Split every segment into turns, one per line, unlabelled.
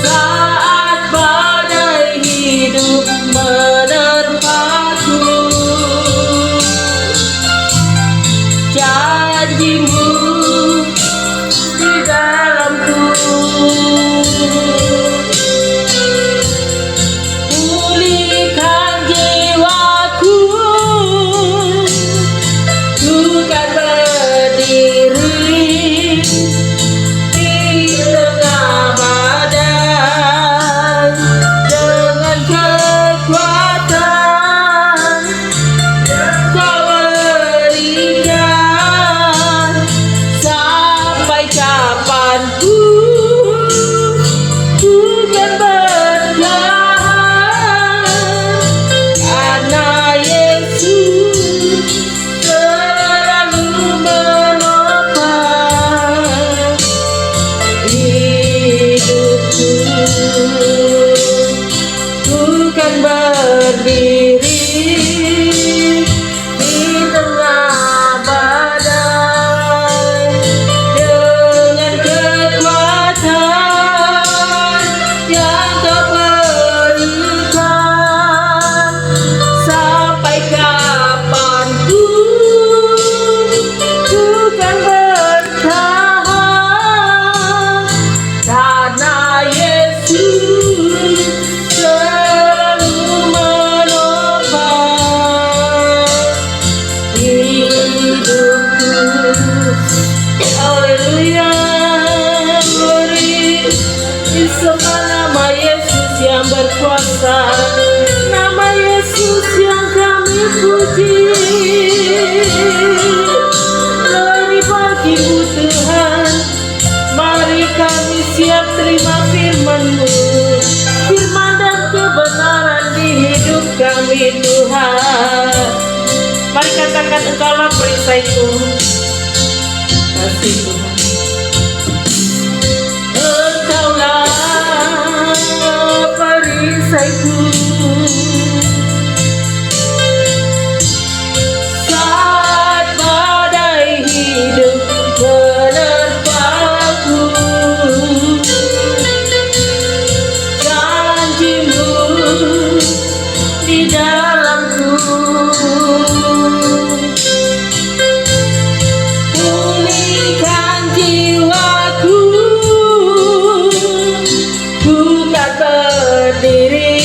Saat badai hidup menerpaku, janjimu di dalamku. Pulihkan jiwaku, ku kan berdiri di tengah badai dengan kekuatan yang kau berikan. Sampai kapanpun ku kan bertahan, karena Yesus selalu menopang hidupku. Ku kan berdiri di tengah badai dengan kekuatan yang kau berikan. Sampai kapanpun ku kan bertahan, karena Yesus selalu menopang hidupku. Haleluya, glory. Disembah nama Yesus yang berkuasa, nama Yesus yang kami puji. Glory bagimu Tuhan, mari kami siap terima firman-Mu, firman dan kebenaran di hidup kami Tuhan. Mari katakan, Engkaulah perisaiku. Kasih Tuhan. Engkaulah perisaiku. Saat badai hidup menerpaku, janjimu di dalamku. Pulihkan jiwaku, ku kan berdiri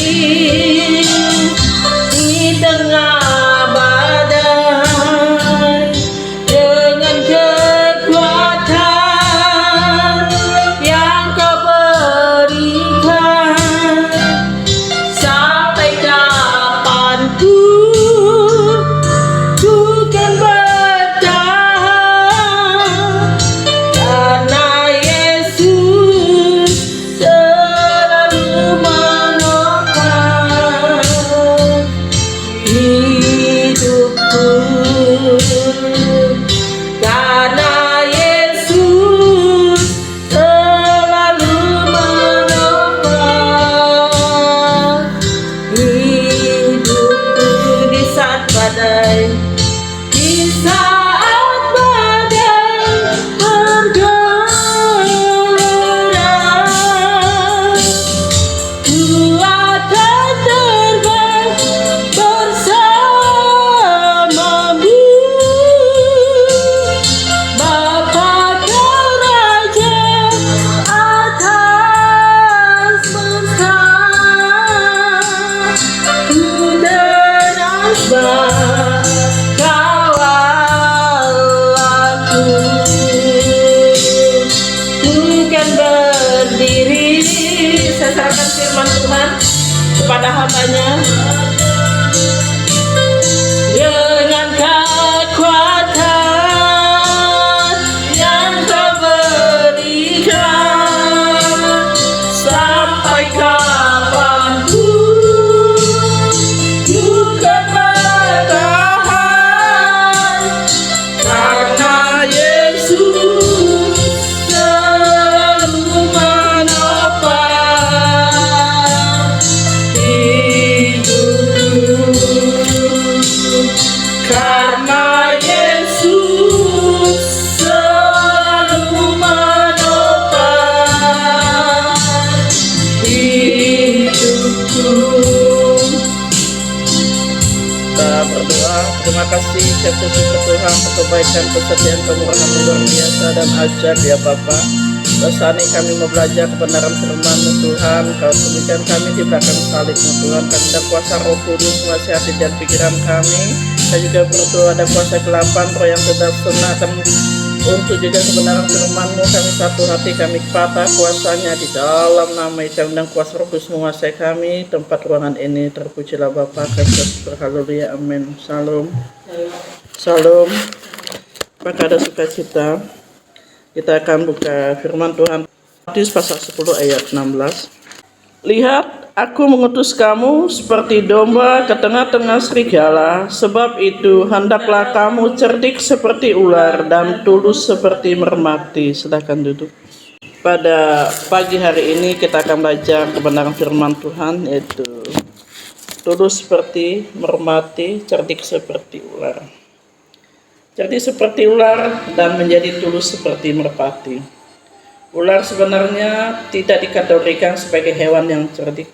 di tengah badai dengan kekuatan yang kau berikan. Sampai kapanpun ku kan bertahan, karena Yesus selalu menopang hidupku. Karena Yesus selalu menopang hidupku. Di saat badai, di saat badai bergelora, ku akan terbang bersamamu. Bapa kau Raja atas semesta, ku deras kawal aku. Ku kan berdiri. Saya serahkan firman Tuhan kepada hamba-Nya. Dengan kekuatan yang kau berikan, sampai kapanpun ku kan bertahan, karena Yesus selalu menopang hidupku. mengucap syukur Tuhan untuk kebaikan, kesetiaan, kemurahan luar biasa dan ajaib ya Bapa. Saat ini kami mau belajar kebenaran firman-Mu Tuhan. Kau sembunyikan kami di belakang salib-Mu Tuhan. Kami ada kuasa Roh Kudus menasihati dan pikiran kami. Dan juga berdoa ada kuasa kelapan Roh yang tetap tenang untuk juga kebenaran firman-Mu. Kami satu hati, kami kepatah kuasanya di dalam nama Yesus dan kuasa Roh Kudus menguasai kami. Tempat ruangan ini terpujilah Bapa. Kristus berhaleluya, amin. Salam. Salam. Apakah ada sukacita? Kita akan buka firman Tuhan Matius pasal 10 ayat 16. Lihat, aku mengutus kamu seperti domba ke tengah-tengah serigala. Sebab itu hendaklah kamu cerdik seperti ular dan tulus seperti merpati. Silakan duduk. Pada pagi hari ini kita akan belajar kebenaran firman Tuhan, yaitu tulus seperti merpati, cerdik seperti ular. Cerdik seperti ular dan menjadi tulus seperti merpati. Ular sebenarnya tidak dikategorikan sebagai hewan yang cerdik,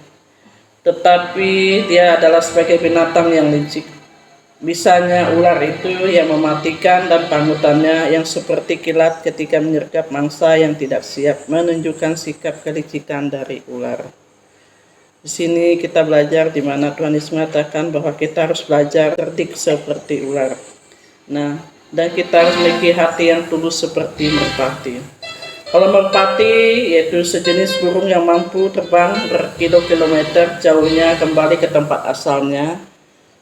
tetapi dia adalah sebagai binatang yang licik. Bisanya ular itu yang mematikan dan panutannya yang seperti kilat ketika menyergap mangsa yang tidak siap, menunjukkan sikap kelicikan dari ular. Di sini kita belajar di mana Tuhan Yesus mengatakan bahwa kita harus belajar cerdik seperti ular. Nah, dan kita harus memiliki hati yang tulus seperti merpati. Kalau merpati yaitu sejenis burung yang mampu terbang berkilo-kilometer jauhnya kembali ke tempat asalnya.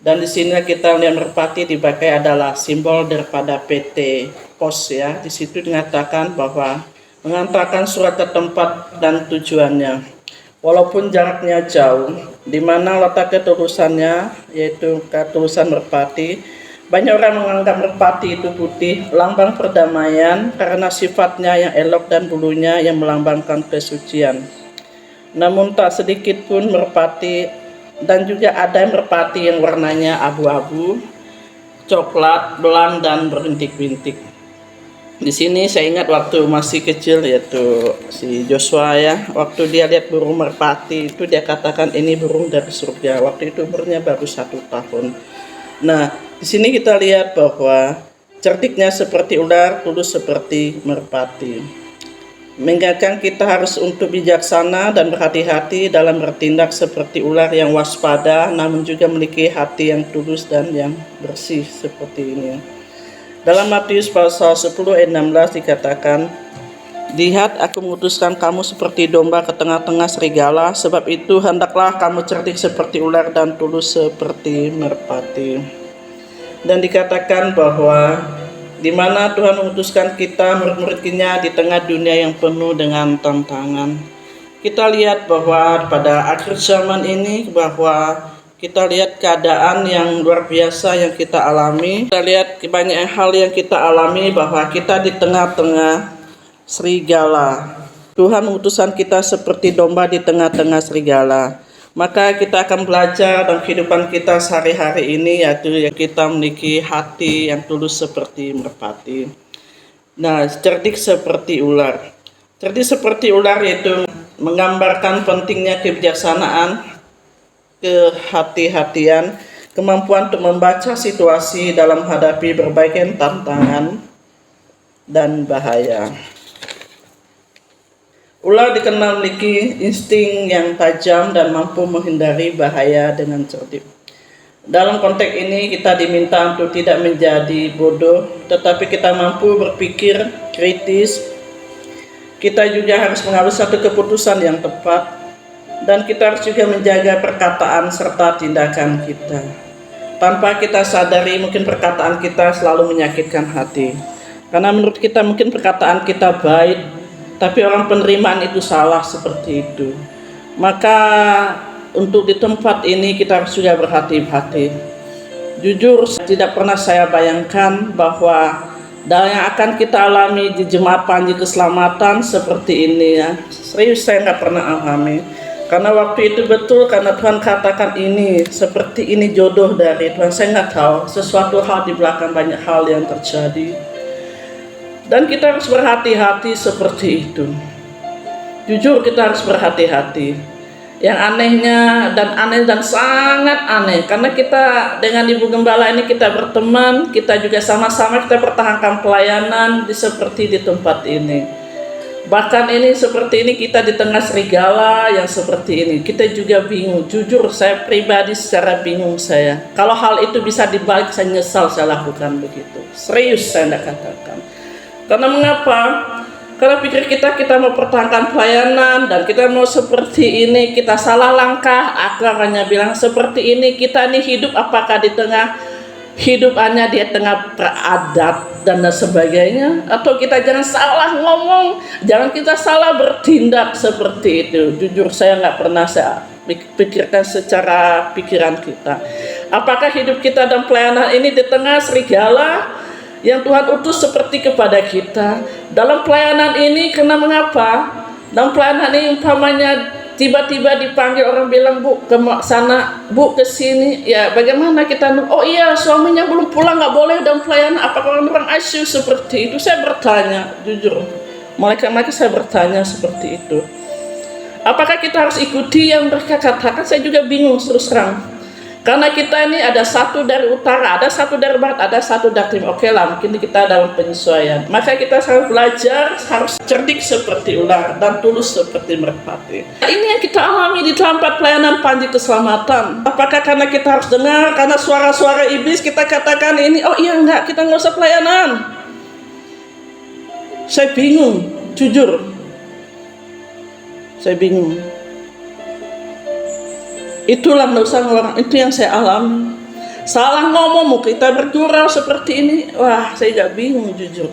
Dan di sini kita melihat merpati dipakai adalah simbol daripada PT Pos ya. Di situ dinyatakan bahwa mengantarkan surat ke tempat dan tujuannya. Walaupun jaraknya jauh, di mana letak ketulusannya yaitu ketulusan merpati. Banyak orang menganggap merpati itu putih, lambang perdamaian karena sifatnya yang elok dan bulunya yang melambangkan kesucian. Namun tak sedikit pun merpati, dan juga ada merpati yang warnanya abu-abu, coklat, belang dan berbintik-bintik. Di sini saya ingat waktu masih kecil yaitu si Joshua ya, waktu dia lihat burung merpati itu dia katakan ini burung dari surga. Waktu itu umurnya baru 1 tahun. Nah, di sini kita lihat bahwa cerdiknya seperti ular, tulus seperti merpati. Mengingatkan kita harus untuk bijaksana dan berhati-hati dalam bertindak seperti ular yang waspada, namun juga memiliki hati yang tulus dan yang bersih seperti ini. Dalam Matius pasal 10 ayat 16 dikatakan, lihat, aku mengutuskan kamu seperti domba ke tengah-tengah serigala, sebab itu hendaklah kamu cerdik seperti ular dan tulus seperti merpati. Dan dikatakan bahwa di mana Tuhan mengutuskan kita murid-murid-Nya di tengah dunia yang penuh dengan tantangan. Kita lihat bahwa pada akhir zaman ini bahwa kita lihat keadaan yang luar biasa yang kita alami. Kita lihat banyak hal yang kita alami bahwa kita di tengah-tengah serigala. Tuhan mengutuskan kita seperti domba di tengah-tengah serigala. Maka kita akan belajar dalam kehidupan kita sehari-hari ini yaitu kita memiliki hati yang tulus seperti merpati. Nah, cerdik seperti ular. Cerdik seperti ular yaitu menggambarkan pentingnya kebijaksanaan, kehati-hatian, kemampuan untuk membaca situasi dalam menghadapi berbagai tantangan dan bahaya. Ular dikenal memiliki insting yang tajam dan mampu menghindari bahaya dengan cerdik. Dalam konteks ini kita diminta untuk tidak menjadi bodoh, tetapi kita mampu berpikir kritis. Kita juga harus mengambil satu keputusan yang tepat, dan kita harus juga menjaga perkataan serta tindakan kita. Tanpa kita sadari mungkin perkataan kita selalu menyakitkan hati. Karena menurut kita mungkin perkataan kita baik, tapi orang penerimaan itu salah seperti itu. Maka untuk di tempat ini kita harus juga berhati-hati. Jujur tidak pernah saya bayangkan bahwa yang akan kita alami di jemaat Panji Keselamatan seperti ini ya. Serius saya nggak pernah alami. Karena waktu itu betul karena Tuhan katakan ini seperti ini jodoh dari Tuhan. Saya nggak tahu sesuatu hal di belakang banyak hal yang terjadi. Dan kita harus berhati-hati seperti itu. Jujur kita harus berhati-hati. Yang anehnya dan aneh dan sangat aneh, karena kita dengan Ibu Gembala ini kita berteman, kita juga sama-sama kita pertahankan pelayanan seperti di tempat ini. Bahkan ini seperti ini kita di tengah serigala yang seperti ini, kita juga bingung. Jujur saya pribadi secara bingung saya. Kalau hal itu bisa dibalik, saya nyesal saya lakukan begitu. Serius saya tidak katakan. Karena mengapa? Karena pikir kita mau pertahankan pelayanan dan kita mau seperti ini, kita salah langkah. Aku hanya bilang seperti ini, kita ini hidup apakah di tengah hidup hanya di tengah peradat dan sebagainya, atau kita jangan salah ngomong, jangan kita salah bertindak seperti itu. Jujur saya nggak pernah saya pikirkan secara pikiran kita. Apakah hidup kita dan pelayanan ini di tengah serigala yang Tuhan utus seperti kepada kita dalam pelayanan ini? Karena mengapa? Dalam pelayanan ini umpamanya tiba-tiba dipanggil orang bilang, Bu ke sana, Bu ke sini, ya bagaimana kita? Oh iya, suaminya belum pulang, nggak boleh dalam pelayanan. Apakah orang ICU seperti itu? Saya bertanya, jujur, mereka saya bertanya seperti itu. Apakah kita harus ikuti yang mereka katakan? Saya juga bingung terus terang. Karena kita ini ada satu dari utara, ada satu dari barat, ada satu dari timur. Oke lah, mungkin kita dalam penyesuaian. Maka kita harus belajar, harus cerdik seperti ular dan tulus seperti merpati. Ini yang kita alami di tempat pelayanan Panji Keselamatan. Apakah karena kita harus dengar, karena suara-suara iblis kita katakan ini, oh iya enggak, kita nggak usah pelayanan. Saya bingung, jujur. Saya bingung. Itulah dosa orang, itu yang saya alami. Salah ngomong, mau kita bergurau seperti ini, wah saya gak bingung jujur.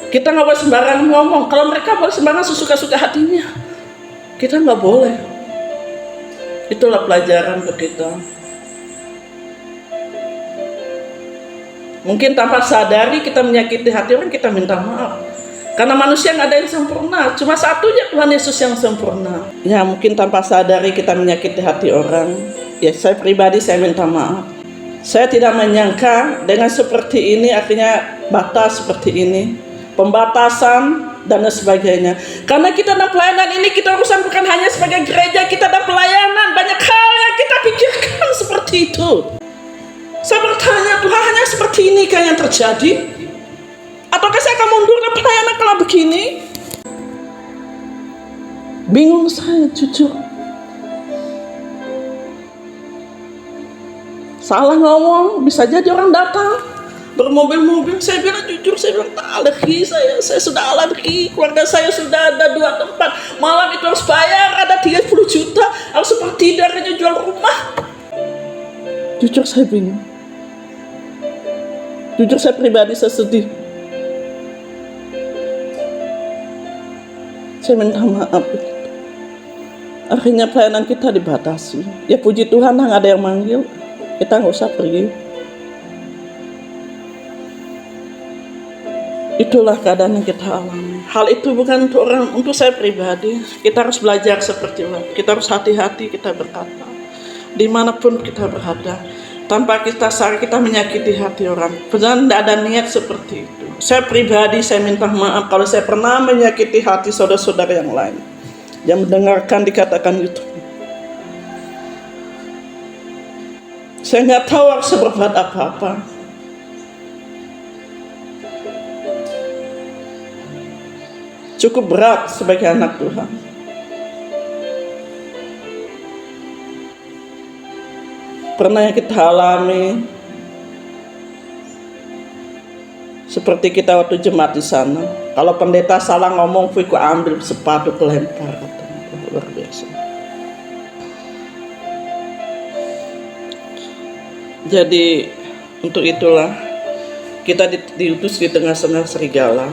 Kita gak boleh sembarangan ngomong. Kalau mereka boleh sembarangan sesuka-suka hatinya, kita gak boleh. Itulah pelajaran untuk kita. Mungkin tanpa sadari kita menyakiti hati orang, kita minta maaf. Karena manusia nggak ada yang sempurna, cuma satunya Tuhan Yesus yang sempurna. Ya mungkin tanpa sadari kita menyakiti hati orang. Ya saya pribadi saya minta maaf. Saya tidak menyangka dengan seperti ini, artinya batas seperti ini, pembatasan dan sebagainya. Karena kita dalam pelayanan ini, kita urusan bukan hanya sebagai gereja, kita dalam pelayanan, banyak hal yang kita pikirkan seperti itu. Saya bertanya, Tuhan hanya seperti ini kan yang terjadi? Ataukah saya akan mundur dan pelayanan kalau begini? Bingung saya jujur. Salah ngomong, bisa jadi orang datang bermobil-mobil. Saya bilang jujur, saya bilang tak alergi saya sudah alergi. Keluarga saya sudah ada 2 tempat. Malam itu harus bayar, ada 30 juta. Harus seperti darahnya jual rumah. Jujur saya bingung. Jujur saya pribadi saya sedih. Saya minta maaf. Akhirnya pelayanan kita dibatasi. Ya puji Tuhan nggak ada yang manggil, kita nggak usah pergi. Itulah keadaan yang kita alami. Hal itu bukan untuk orang, untuk saya pribadi. Kita harus belajar seperti itu. Kita harus hati-hati kita berkata, dimanapun kita berada, tanpa kita sadar kita menyakiti hati orang. Padahal tidak ada niat seperti itu. Saya pribadi saya minta maaf kalau saya pernah menyakiti hati saudara-saudara yang lain yang mendengarkan dikatakan itu. Saya nggak tahu harus berbuat apa-apa. Cukup berat sebagai anak Tuhan. Pernah yang kita alami seperti kita waktu jemaat di sana. Kalau pendeta salah ngomong, aku ambil sepatu kelempar, katanya. Luar biasa. Jadi untuk itulah kita diutus di tengah-tengah serigala.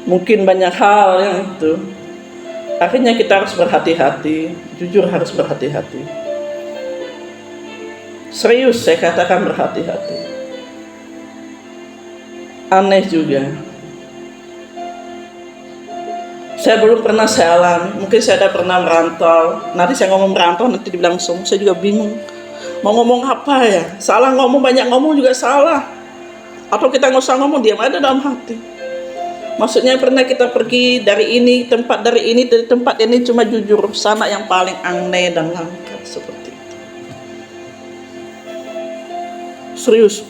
Mungkin banyak hal yang itu. Akhirnya kita harus berhati-hati. Jujur harus berhati-hati. Serius saya katakan berhati-hati. Aneh juga. Saya belum pernah saya alami. Mungkin saya ada pernah merantau. Nanti saya ngomong merantau nanti dibilang langsung. Saya juga bingung. Mau ngomong apa ya? Salah ngomong, banyak ngomong juga salah. Atau kita nggak usah ngomong, diam aja dalam hati. Maksudnya pernah kita pergi dari ini dari tempat ini, cuma jujur sana yang paling aneh dan langka seperti itu. Serius.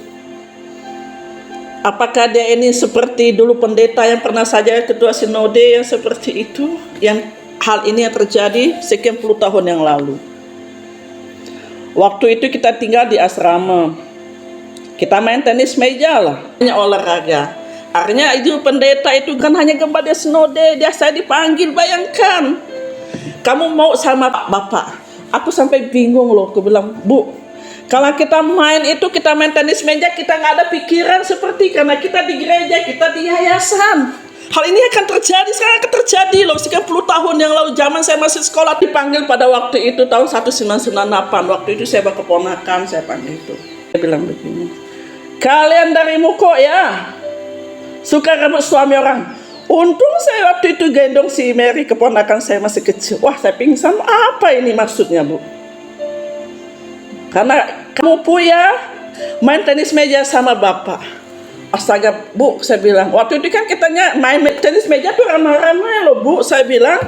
Apakah dia ini seperti dulu pendeta yang pernah saja ketua sinode yang seperti itu? Yang hal ini yang terjadi sekian puluh tahun yang lalu. Waktu itu kita tinggal di asrama. Kita main tenis meja lah, hanya olahraga. Akhirnya itu pendeta itu kan hanya gembala dia sinode, dia saya dipanggil, bayangkan. Kamu mau sama bapak? Aku sampai bingung loh, aku bilang, Bu, kalau kita main tenis meja, kita nggak ada pikiran seperti karena kita di gereja, kita di yayasan. Hal ini akan terjadi, sekarang akan terjadi loh. Sekian puluh tahun yang lalu, zaman saya masih sekolah, dipanggil pada waktu itu tahun 1998. Waktu itu saya bawa keponakan, saya panggil itu. Dia bilang begini, kalian dari Muko ya, suka rebut suami orang. Untung saya waktu itu gendong si Mary, keponakan saya masih kecil. Wah, saya pingsan. Apa ini maksudnya, Bu? Karena kamu punya main tenis meja sama bapak. Astaga, Bu, saya bilang. Waktu itu kan kita main tenis meja tuh ramai-ramai loh, Bu. Saya bilang,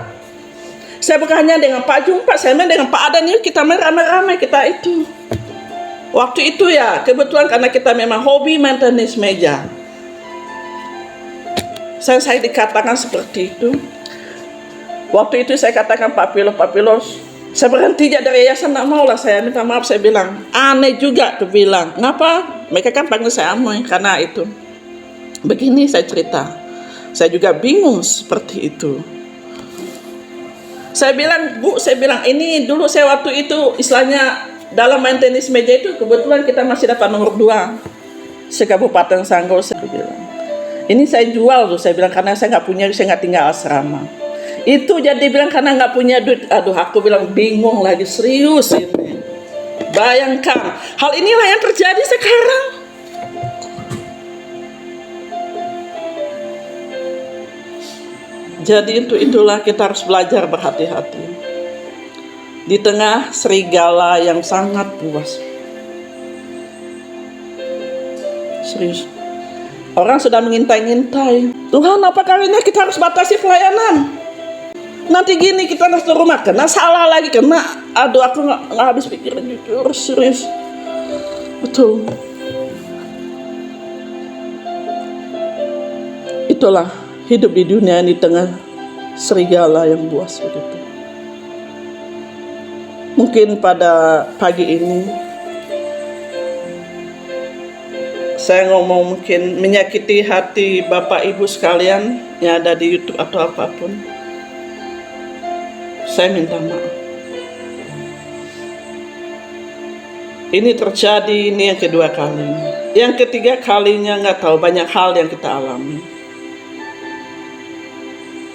saya bukan hanya dengan Pak Jumpa, saya main dengan Pak Adan, yuk kita main ramai-ramai kita itu. Waktu itu ya, kebetulan karena kita memang hobi main tenis meja. Saya dikatakan seperti itu. Waktu itu saya katakan Pak Pilo, saya berhenti dari yayasan, nggak mau lah, saya minta maaf, saya bilang. Aneh juga tuh bilang, ngapa? Mereka kan panggil saya Amoy, karena itu. Begini saya cerita, saya juga bingung seperti itu. Saya bilang, Bu, ini dulu saya waktu itu, istilahnya dalam main tenis meja itu, kebetulan kita masih dapat nomor 2 se-Kabupaten Sanggau, saya bilang. Ini saya jual tuh, saya bilang, karena saya nggak tinggal asrama. Itu jadi bilang karena nggak punya duit. Aduh, aku bilang bingung lagi, serius ini. Bayangkan, hal inilah yang terjadi sekarang. Jadi itulah kita harus belajar berhati-hati. Di tengah serigala yang sangat buas. Serius. Orang sudah mengintai-ngintai. Tuhan, apakah ini kita harus batasi pelayanan? Nanti gini kita harus turun makan. Nah, salah lagi kena. Aduh, aku nggak habis pikiran jujur, serius. Betul. Itulah hidup di dunia di tengah serigala yang buas begitu. Mungkin pada pagi ini saya ngomong mungkin menyakiti hati Bapak Ibu sekalian yang ada di YouTube atau apapun. Saya minta maaf. Ini terjadi, ini yang kedua kalinya. Yang ketiga kalinya nggak tahu, banyak hal yang kita alami.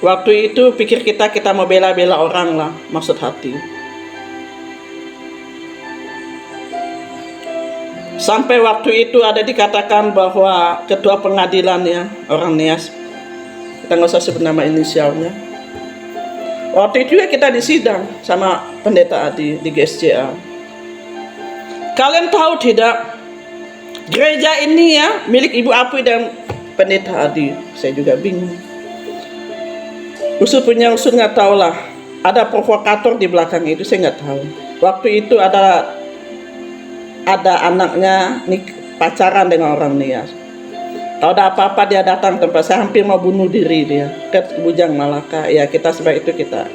Waktu itu pikir kita mau bela-bela orang lah, maksud hati. Sampai waktu itu ada dikatakan bahwa ketua pengadilan ya, orang Nias, kita nggak usah sebut nama inisialnya. Waktu itu ya kita disidang sama pendeta Adi di GSCA. Kalian tahu tidak, gereja ini ya milik Ibu Api dan pendeta Adi. Saya juga bingung. Usul nggak tahu lah. Ada provokator di belakang itu, saya nggak tahu. Waktu itu ada anaknya pacaran dengan orang Nias. Kalau ada apa-apa dia datang tempat saya, hampir mau bunuh diri dia ke Bujang Malaka. Ya kita sebab itu kita.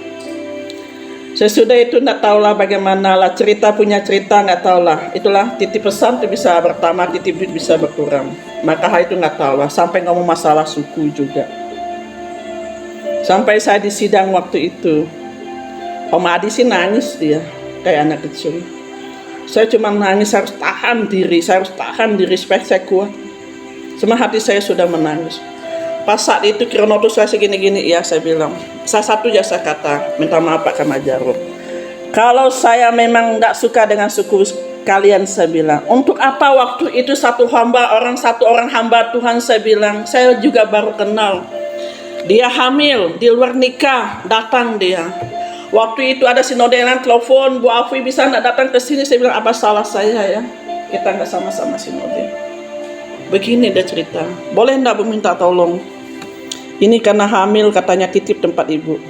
Sesudah itu nggak tahu lah bagaimana lah, punya cerita nggak tahu lah. Itulah titip pesan itu bisa bertambah, titip duit bisa berkurang. Maka hal itu nggak tahu lah. Sampai ngomong masalah suku juga. Sampai saya disidang waktu itu, Om Adi sih nangis dia kayak anak kecil. Saya cuma nangis, saya harus tahan diri, supaya saya kuat. Semua hati saya sudah menangis. Pas saat itu Kironotus saya segini-gini, ya saya bilang. Satu jasa kata, minta maaf Pak Kamajaro. Kalau saya memang nggak suka dengan suku kalian, saya bilang. Untuk apa waktu itu satu orang hamba Tuhan, saya bilang. Saya juga baru kenal. Dia hamil, di luar nikah, datang dia. Waktu itu ada sinode yang telepon, Bu Afi bisa nggak datang ke sini? Saya bilang, apa salah saya ya? Kita nggak sama-sama sinode. Begini dia cerita, boleh nggak Bu minta tolong? Ini karena hamil katanya titip tempat ibu.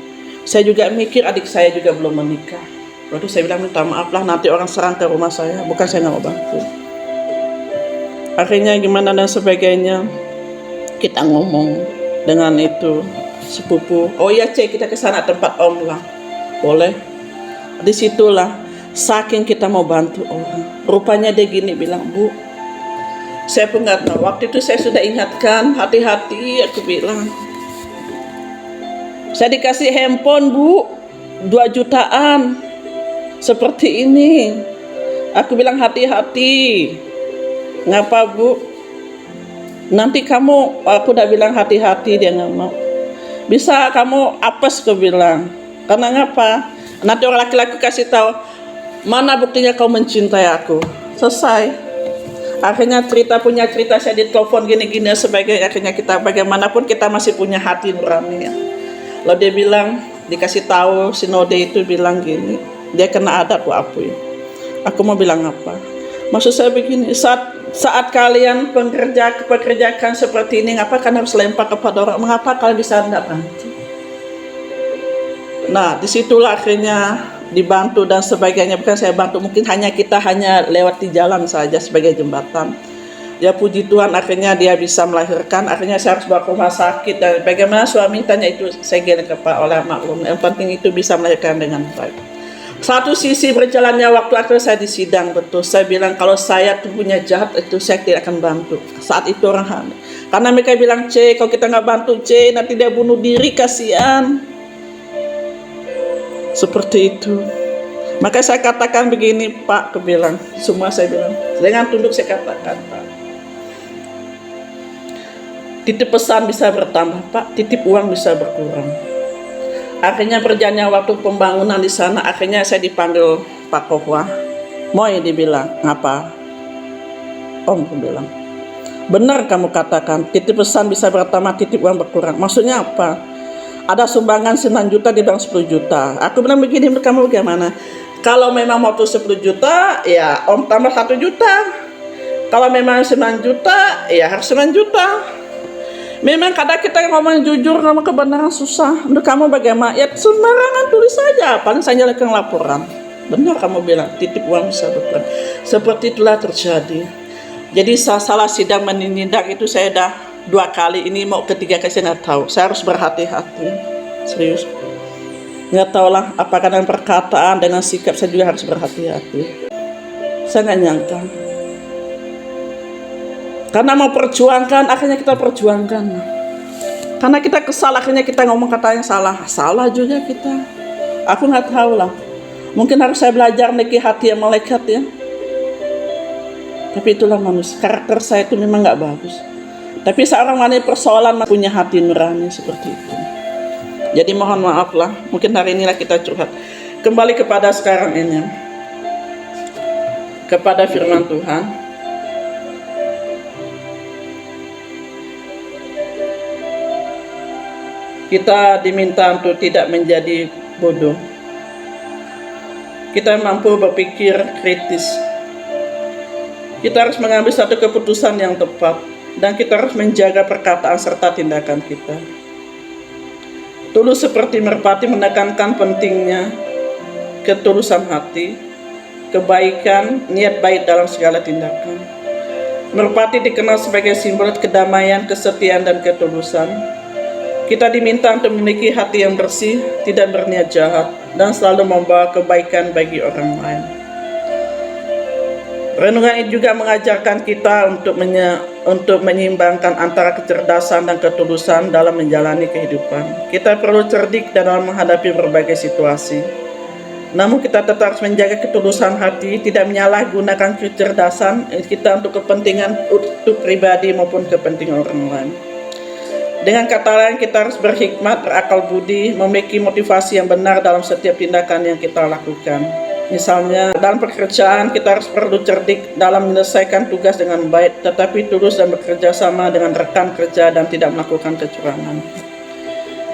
Saya juga mikir adik saya juga belum menikah. Lalu saya bilang minta maaf lah, nanti orang serang ke rumah saya. Bukan saya nggak mau bantu. Akhirnya gimana dan sebagainya. Kita ngomong dengan itu sepupu. Oh iya cek, kita ke sana tempat om lah. Boleh. Disitulah saking kita mau bantu orang. Rupanya dia gini bilang, Bu, saya pun nggak tahu. Waktu itu saya sudah ingatkan, hati-hati, aku bilang. Saya dikasih handphone, Bu, 2 jutaan. Seperti ini. Aku bilang hati-hati. Ngapa, Bu? Nanti kamu, aku udah bilang hati-hati, dia nggak mau. Bisa kamu apes, aku bilang. Karena ngapa? Nanti orang laki-laki kasih tahu, mana buktinya kau mencintai aku. Selesai. Akhirnya punya cerita saya ditelepon gini-gini sebagai akhirnya kita bagaimanapun kita masih punya hati nurani ya. Lalu dia bilang, dikasih tahu si Node itu bilang gini, dia kena adat apa ya? Aku mau bilang apa? Maksud saya begini, saat kalian pekerjakan seperti ini, ngapa kalian harus lempar kepada orang? Mengapa kalian bisa enggak bantu? Nah, disitulah akhirnya dibantu dan sebagainya. Bukan saya bantu, mungkin kita hanya lewat di jalan saja sebagai jembatan. Ya puji Tuhan akhirnya dia bisa melahirkan. Akhirnya saya harus bawa ke rumah sakit. Dan bagaimana suami tanya itu, saya geleng kepala oleh maklum. Yang penting itu bisa melahirkan dengan baik. Satu sisi berjalannya waktu akhirnya saya di sidang betul. Saya bilang kalau saya tuh punya jahat itu saya tidak akan bantu. Saat itu orang hamil. Karena mereka bilang, C, kalau kita nggak bantu C, nanti dia bunuh diri, kasihan. Seperti itu. Maka saya katakan begini, Pak, aku bilang, semua saya bilang, dengan tunduk saya katakan, Pak, titip pesan bisa bertambah, Pak, titip uang bisa berkurang. Akhirnya berjalannya waktu pembangunan di sana, akhirnya saya dipanggil Pak Kohwa. Moy dibilang, ngapa? Om, aku bilang, benar kamu katakan, titip pesan bisa bertambah, titip uang berkurang. Maksudnya apa? Ada sumbangan 9 juta, dia bilang 10 juta. Aku bilang begini, kamu bagaimana? Kalau memang mau 10 juta, ya om tambah 1 juta. Kalau memang 9 juta, ya harus 9 juta. Memang kadang kita ngomong jujur, ngomong kebenaran susah. Untuk kamu bagaimana? Ya sembarangan tulis saja, paling saya nyalakan laporan. Benar kamu bilang, titip uang bisa berkurang. Seperti itulah terjadi. Jadi salah sidang menindak itu saya dah 2 kali, ini mau ketiga kali saya nggak tahu. Saya harus berhati-hati, serius. Nggak tahu lah, apakah dengan perkataan, dengan sikap saya juga harus berhati-hati. Saya nggak nyangka. Karena mau perjuangkan, akhirnya kita perjuangkan. Karena kita kesal, akhirnya kita ngomong kata yang salah. Salah juga kita. Aku nggak tahu lah. Mungkin harus saya belajar memiliki hati yang malaikat ya. Tapi itulah manusia. Karakter saya itu memang nggak bagus. Tapi seorang wanita persoalan punya hati nurani seperti itu. Jadi mohon maaf lah, mungkin hari inilah kita curhat. Kembali kepada sekarang ini, kepada firman Tuhan. Kita diminta untuk tidak menjadi bodoh. Kita mampu berpikir kritis. Kita harus mengambil satu keputusan yang tepat. Dan kita harus menjaga perkataan serta tindakan kita. Tulus seperti merpati menekankan pentingnya ketulusan hati, kebaikan, niat baik dalam segala tindakan. Merpati dikenal sebagai simbol kedamaian, kesetiaan, dan ketulusan. Kita diminta untuk memiliki hati yang bersih, tidak berniat jahat, dan selalu membawa kebaikan bagi orang lain. Renungan ini juga mengajarkan kita untuk menyeimbangkan antara kecerdasan dan ketulusan dalam menjalani kehidupan. Kita perlu cerdik dalam menghadapi berbagai situasi. Namun kita tetap harus menjaga ketulusan hati, tidak menyalahgunakan kecerdasan kita untuk kepentingan untuk pribadi maupun kepentingan orang lain. Dengan kata lain, kita harus berhikmat, berakal budi, memiliki motivasi yang benar dalam setiap tindakan yang kita lakukan. Misalnya dalam pekerjaan kita harus perlu cerdik dalam menyelesaikan tugas dengan baik, tetapi tulus dan bekerja sama dengan rekan kerja dan tidak melakukan kecurangan.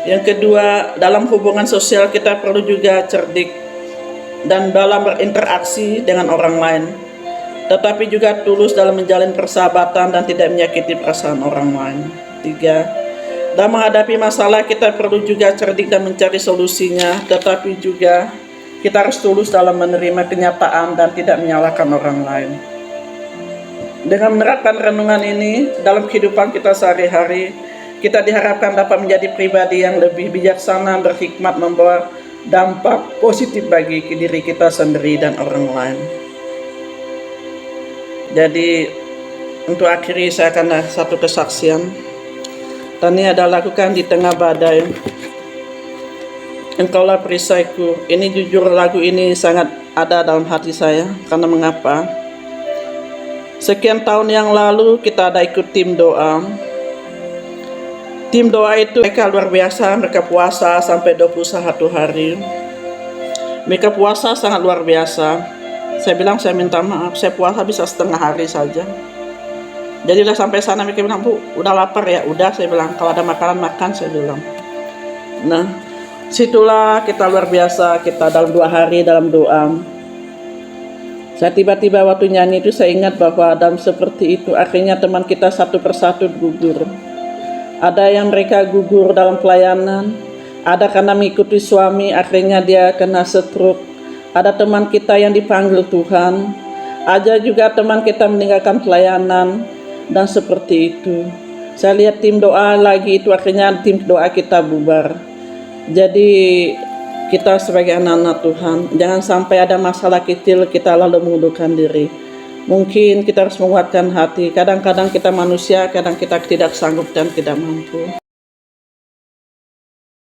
Yang kedua, dalam hubungan sosial kita perlu juga cerdik dan dalam berinteraksi dengan orang lain, tetapi juga tulus dalam menjalin persahabatan dan tidak menyakiti perasaan orang lain. 3. Dalam menghadapi masalah kita perlu juga cerdik dan mencari solusinya, tetapi juga kita harus tulus dalam menerima kenyataan dan tidak menyalahkan orang lain. Dengan menerapkan renungan ini dalam kehidupan kita sehari-hari, kita diharapkan dapat menjadi pribadi yang lebih bijaksana, berhikmat, membawa dampak positif bagi diri kita sendiri dan orang lain. Jadi untuk akhiri saya akan ada satu kesaksian. Tani ada lakukan di tengah badai. Engkaulah perisaiku. Ini jujur, lagu ini sangat ada dalam hati saya. Karena mengapa? Sekian tahun yang lalu kita ada ikut tim doa. Tim doa itu mereka luar biasa. Mereka puasa sampai 21 hari. Mereka puasa sangat luar biasa. Saya bilang, saya minta maaf, saya puasa bisa setengah hari saja. Jadi udah sampai sana mereka bilang, Bu, udah lapar ya? Udah, saya bilang, kalau ada makanan makan, saya bilang. Nah, situlah kita luar biasa, kita dalam 2 hari dalam doa. Saya tiba-tiba waktu nyanyi itu saya ingat bahwa dalam seperti itu akhirnya teman kita satu persatu gugur. Ada yang mereka gugur dalam pelayanan, ada karena mengikuti suami akhirnya dia kena stroke. Ada teman kita yang dipanggil Tuhan, ada juga teman kita meninggalkan pelayanan. Dan seperti itu saya lihat tim doa lagi itu akhirnya tim doa kita bubar. Jadi kita sebagai anak-anak Tuhan jangan sampai ada masalah kecil kita lalu mengundurkan diri. Mungkin kita harus menguatkan hati. Kadang-kadang kita manusia, kadang kita tidak sanggup dan tidak mampu.